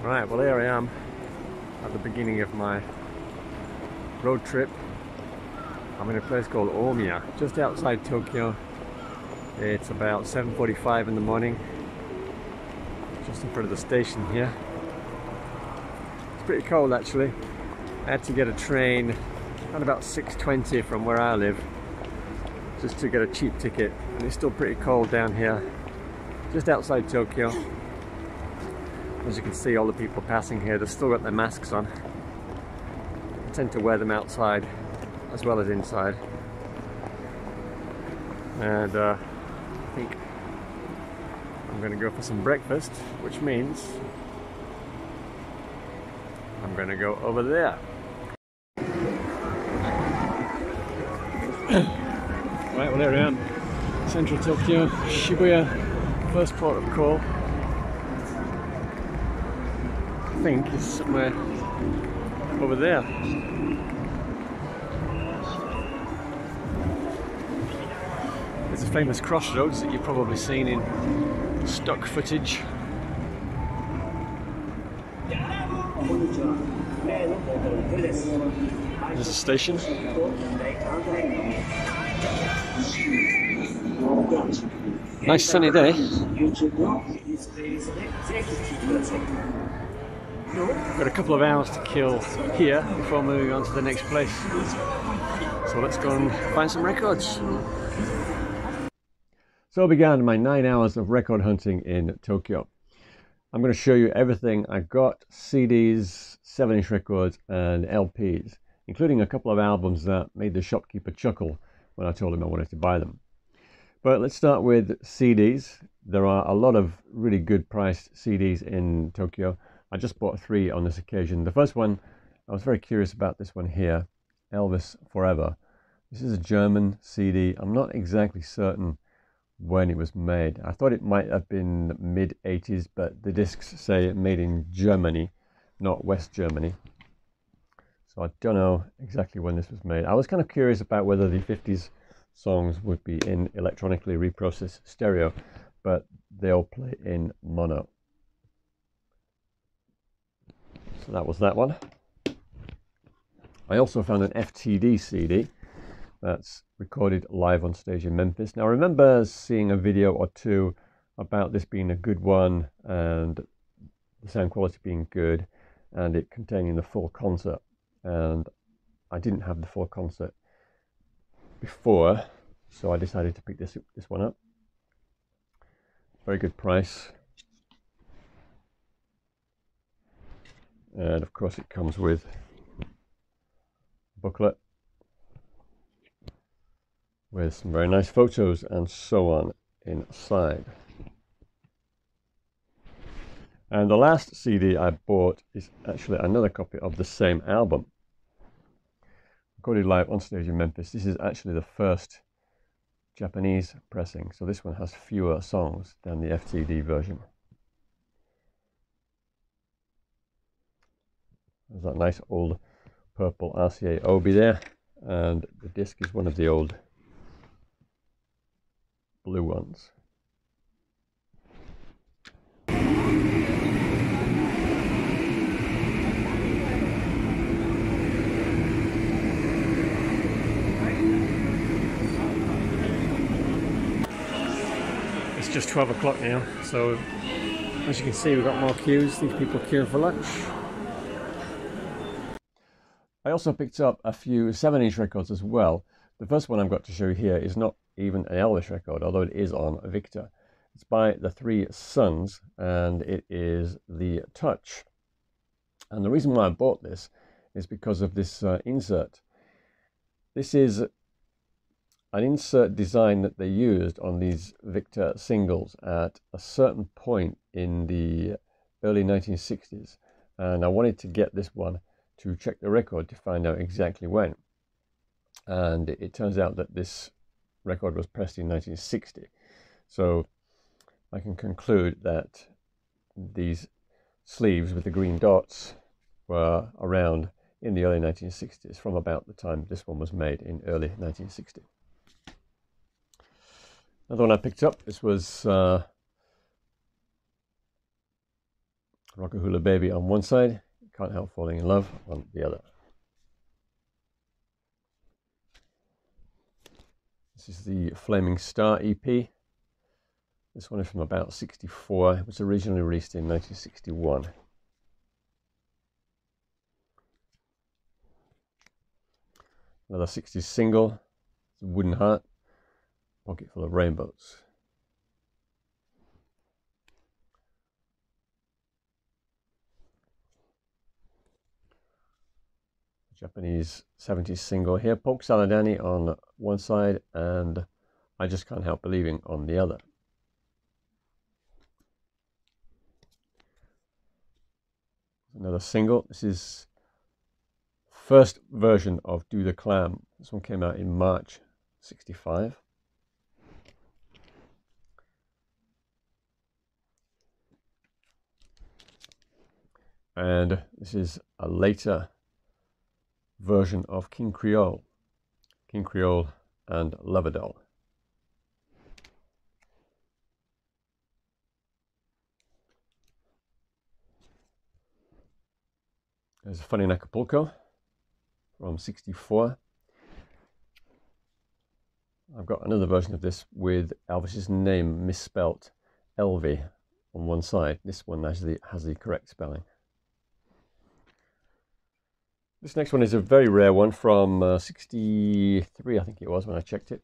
Right, well here I am at the beginning of my road trip. I'm in a place called Omiya, just outside Tokyo. It's about 7:45 in the morning, just in front of the station here. It's pretty cold actually. I had to get a train at about 6:20 from where I live, just to get a cheap ticket, and it's still pretty cold down here, just outside Tokyo. As you can see, all the people passing here, they've still got their masks on. I tend to wear them outside as well as inside. And I think I'm going to go for some breakfast, which means I'm going to go over there. Right, well there I am, central Tokyo, Shibuya, first port of call. I think is somewhere over there. There's a famous crossroads that you've probably seen in stock footage. There's a station. Nice sunny day. Got a couple of hours to kill here before moving on to the next place. So let's go and find some records. So began my 9 hours of record hunting in Tokyo. I'm going to show you everything I got: CDs, 7-inch records and LPs, including a couple of albums that made the shopkeeper chuckle when I told him I wanted to buy them. But let's start with CDs. There are a lot of really good priced CDs in Tokyo. I just bought 3 on this occasion. The first one, I was very curious about this one here, Elvis Forever. This is a German CD. I'm not exactly certain when it was made. I thought it might have been mid-80s, but the discs say made in Germany, not West Germany. So I don't know exactly when this was made. I was kind of curious about whether the 50s songs would be in electronically reprocessed stereo, but they all play in mono. So that was that one. I also found an FTD CD that's recorded live on stage in Memphis. Now I remember seeing a video or two about this being a good one and the sound quality being good and it containing the full concert, and I didn't have the full concert before, so I decided to pick this one up. Very good price. And of course it comes with a booklet with some very nice photos and so on inside. And the last CD I bought is actually another copy of the same album, recorded live on stage in Memphis. This is actually the first Japanese pressing, so this one has fewer songs than the FTD version. There's that nice old purple RCA Obi there, and the disc is one of the old blue ones. It's just 12 o'clock now, so as you can see we've got more queues. These people queuing for lunch. I also picked up a few 7-inch records as well. The first one I've got to show you here is not even an Elvis record, although it is on Victor. It's by the Three Sons, and it is the Touch. And the reason why I bought this is because of this insert. This is an insert design that they used on these Victor singles at a certain point in the early 1960s, and I wanted to get this one to check the record to find out exactly when. And it turns out that this record was pressed in 1960. So I can conclude that these sleeves with the green dots were around in the early 1960s, from about the time this one was made in early 1960. Another one I picked up, this was Rockahula Baby on one side, Can't Help Falling in Love on the other. This is the Flaming Star EP. This one is from about 64. It was originally released in 1961. Another 60s single, Wooden Heart, Pocket Full of Rainbows. Japanese 70s single here, Polk Salad Annie on one side and I Just Can't Help Believing on the other. Another single. This is first version of Do the Clam. This one came out in March 65. And this is a later version of King Creole and Loverdoll. There's Funny in Acapulco from 64. I've got another version of this with Elvis's name misspelt, Elvie, on one side. This one has the correct spelling. This next one is a very rare one from 63, I think it was when I checked it.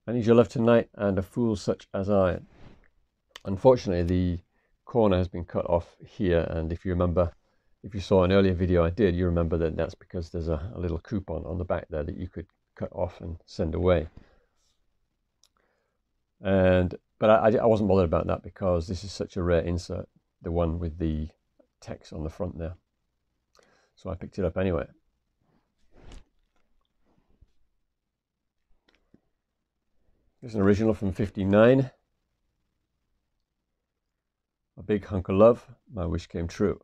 I Need Your Love Tonight and A Fool Such As I. Unfortunately, the corner has been cut off here, and if you remember, if you saw an earlier video I did, you remember that that's because there's a little coupon on the back there that you could cut off and send away. But I wasn't bothered about that because this is such a rare insert, the one with the text on the front there. So I picked it up anyway. Here's an original from 59. A Big Hunk of Love, My Wish Came True.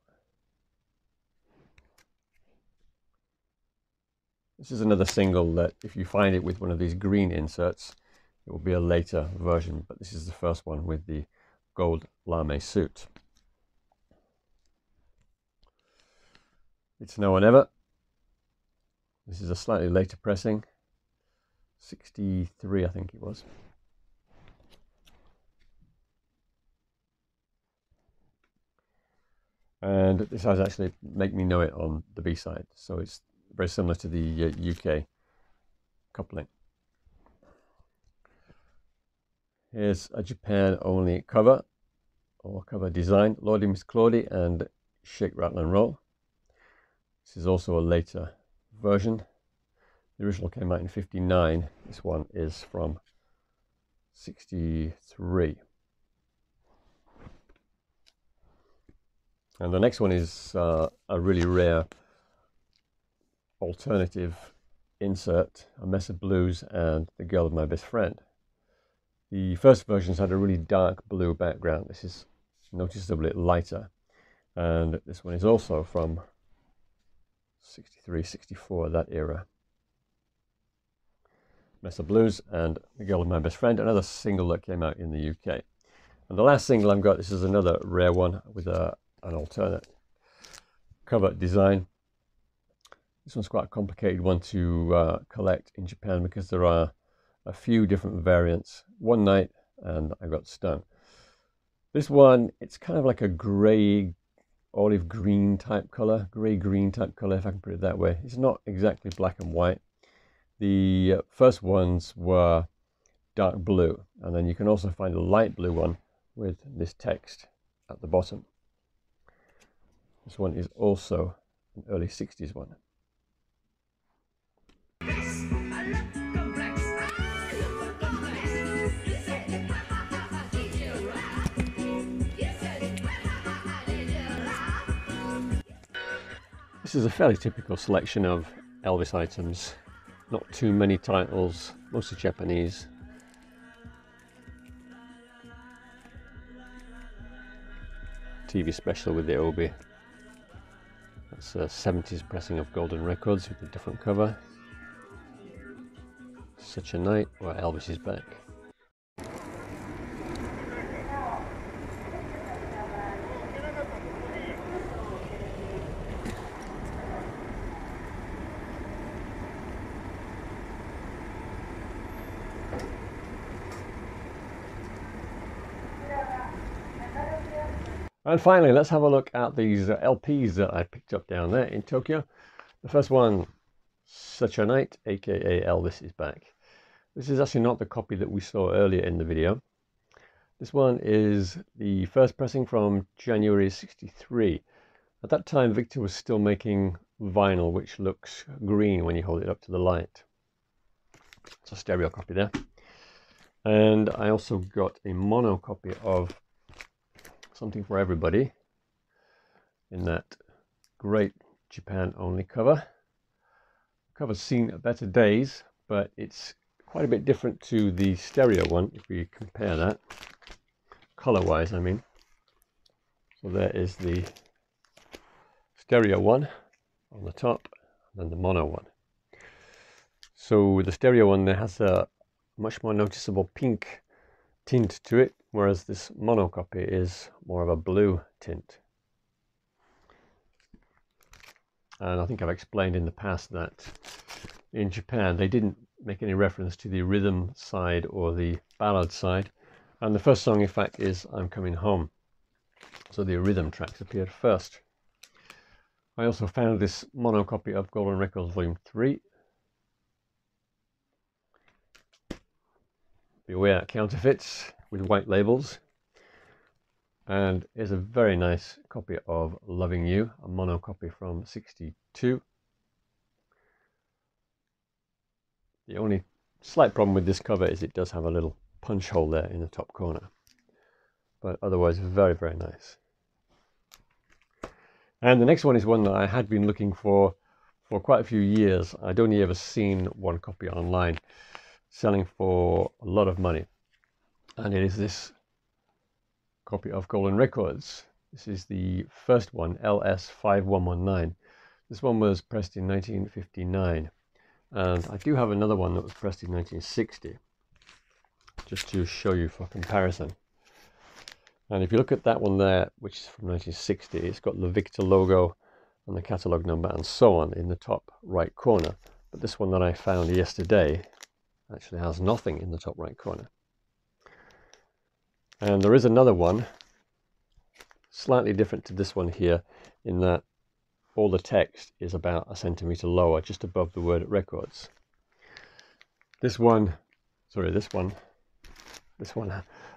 This is another single that if you find it with one of these green inserts, it will be a later version, but this is the first one with the gold lame suit. It's Now or Never. This is a slightly later pressing, 63 I think it was. And this has actually Make Me Know It on the B-side, so it's very similar to the UK coupling. Here's a Japan only cover or cover design, Lordy Miss Claudie and Shake, Rattle and Roll. This is also a later version. The original came out in 59. This one is from 63. And the next one is a really rare alternative insert, A Mess of Blues and The Girl of My Best Friend. The first versions had a really dark blue background. This is noticeably lighter. And this one is also from 63, 64, that era. Mess of Blues and The Girl of My Best Friend, another single that came out in the UK. And the last single I've got, this is another rare one with an alternate cover design. This one's quite a complicated one to collect in Japan because there are a few different variants. One Night and I Got Stung. This one, it's kind of like a grey, olive green type color, grey-green type color, if I can put it that way. It's not exactly black and white. The first ones were dark blue, and then you can also find a light blue one with this text at the bottom. This one is also an early 60s one. This is a fairly typical selection of Elvis items. Not too many titles, mostly Japanese. TV special with the Obi. That's a 70s pressing of Golden Records with a different cover. Such a Night, where Elvis is back. And finally, let's have a look at these LPs that I picked up down there in Tokyo. The first one, Such a Night, aka Elvis is Back. This is actually not the copy that we saw earlier in the video. This one is the first pressing from January '63. At that time, Victor was still making vinyl, which looks green when you hold it up to the light. It's a stereo copy there. And I also got a mono copy of Something for Everybody in that great Japan only cover. The cover's seen better days, but it's quite a bit different to the stereo one if we compare that, color-wise I mean. So there is the stereo one on the top, and then the mono one. So the stereo one there has a much more noticeable pink tint to it, whereas this mono copy is more of a blue tint. And I think I've explained in the past that in Japan they didn't make any reference to the rhythm side or the ballad side, and the first song in fact is I'm Coming Home, so the rhythm tracks appeared first. I also found this mono copy of Golden Records Volume 3. Beware counterfeits with white labels. And here's a very nice copy of Loving You, a mono copy from '62. The only slight problem with this cover is it does have a little punch hole there in the top corner, but otherwise very, very nice. And the next one is one that I had been looking for quite a few years. I'd only ever seen one copy online selling for a lot of money, and it is this copy of Golden Records. This is the first one, LS5119. This one was pressed in 1959, and I do have another one that was pressed in 1960, just to show you for comparison. And if you look at that one there, which is from 1960, it's got the Victor logo and the catalogue number and so on in the top right corner. But this one that I found yesterday actually has nothing in the top right corner. And there is another one, slightly different to this one here, in that all the text is about a centimetre lower, just above the word records. This one,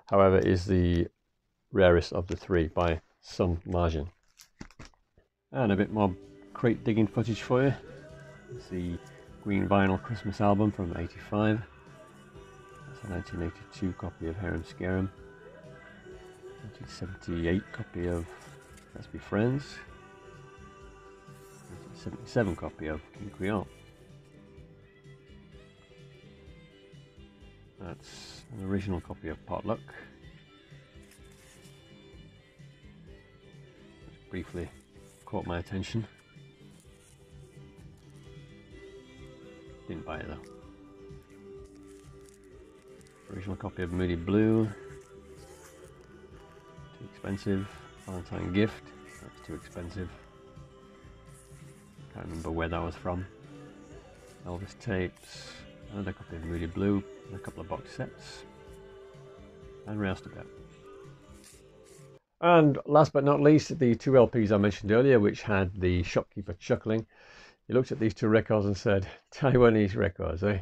however, is the rarest of the three by some margin. And a bit more crate digging footage for you. It's the Green Vinyl Christmas album from '85. That's a 1982 copy of Harem Scarum. 1978 copy of Let's Be Friends. 1977 copy of King Creole. That's an original copy of Potluck. Which briefly caught my attention. Didn't buy it though. Original copy of Moody Blue. Too expensive. Valentine Gift. That's too expensive. Can't remember where that was from. Elvis Tapes. Another copy of Moody Blue. And a couple of box sets. And roused about. And last but not least, the two LPs I mentioned earlier, which had the shopkeeper chuckling. He looked at these two records and said, Taiwanese records, eh?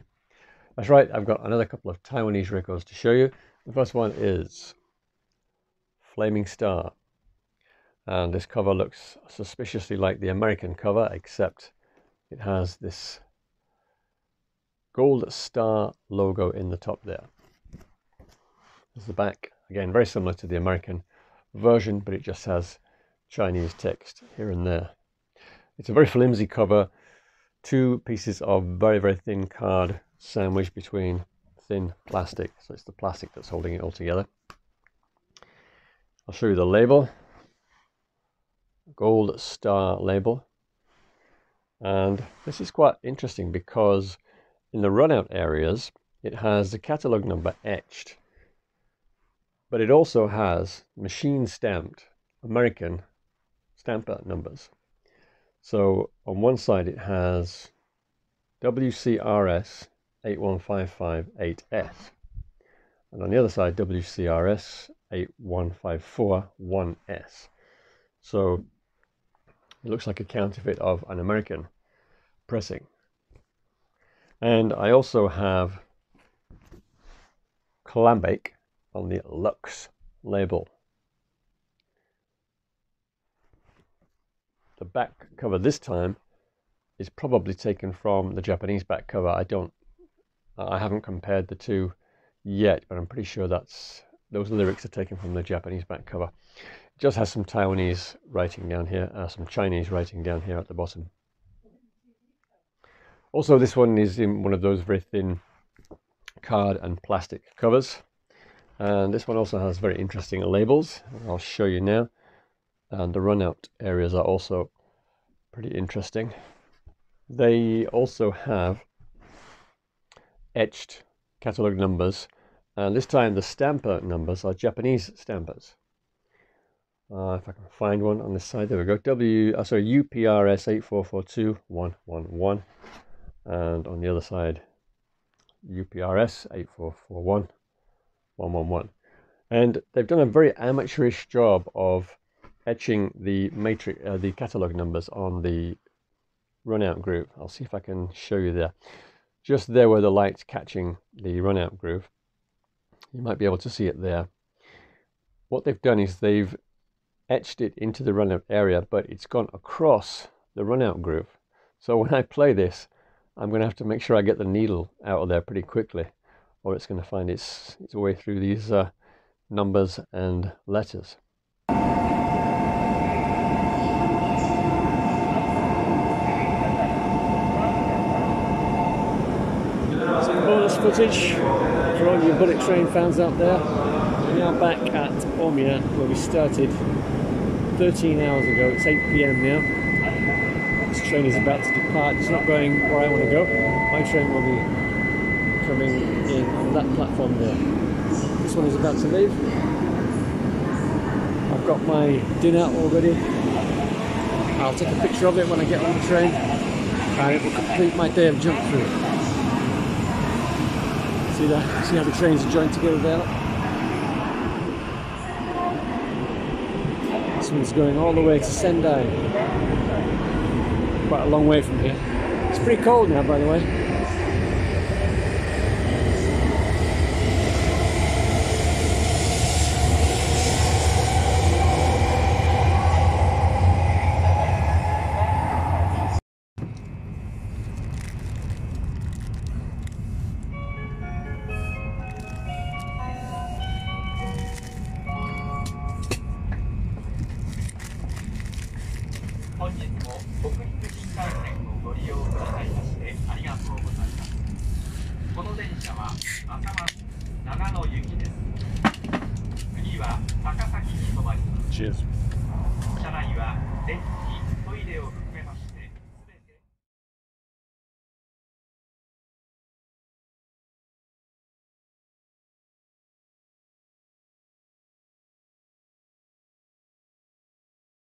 That's right, I've got another couple of Taiwanese records to show you. The first one is Flaming Star. And this cover looks suspiciously like the American cover, except it has this gold star logo in the top there. There's the back, again, very similar to the American version, but it just has Chinese text here and there. It's a very flimsy cover, two pieces of very, very thin card sandwiched between thin plastic, so it's the plastic that's holding it all together. I'll show you the label, gold star label, and this is quite interesting because in the run-out areas it has the catalogue number etched, but it also has machine stamped American stamper numbers. So on one side it has WCRS 81558S, and on the other side WCRS 81541S. So it looks like a counterfeit of an American pressing. And I also have Clambake on the Lux label. The back cover this time is probably taken from the Japanese back cover. I haven't compared the two yet, but I'm pretty sure those lyrics are taken from the Japanese back cover. It just has some Taiwanese writing down here, some Chinese writing down here at the bottom. Also, this one is in one of those very thin card and plastic covers. And this one also has very interesting labels. I'll show you now. And the run-out areas are also pretty interesting. They also have etched catalog numbers, and this time the stamper numbers are Japanese stampers. If I can find one on this side, there we go. UPRS 8442111, and on the other side UPRS 8441111. And they've done a very amateurish job of etching the matrix, the catalog numbers on the run-out groove. I'll see if I can show you there. Just there where the light's catching the run-out groove, you might be able to see it there. What they've done is they've etched it into the run-out area, but it's gone across the run-out groove. So when I play this, I'm going to have to make sure I get the needle out of there pretty quickly, or it's going to find its way through these numbers and letters. Bonus footage for all you bullet train fans out there. We're now back at Omiya, where we started 13 hours ago. It's 8 PM now. This train is about to depart. It's not going where I want to go. My train will be coming in on that platform there. This one is about to leave. I've got my dinner already. I'll take a picture of it when I get on the train, and it will complete my day of junk food. See how the trains are joined together there? This one's going all the way to Sendai. Quite a long way from here. It's pretty cold now, by the way. Cheers.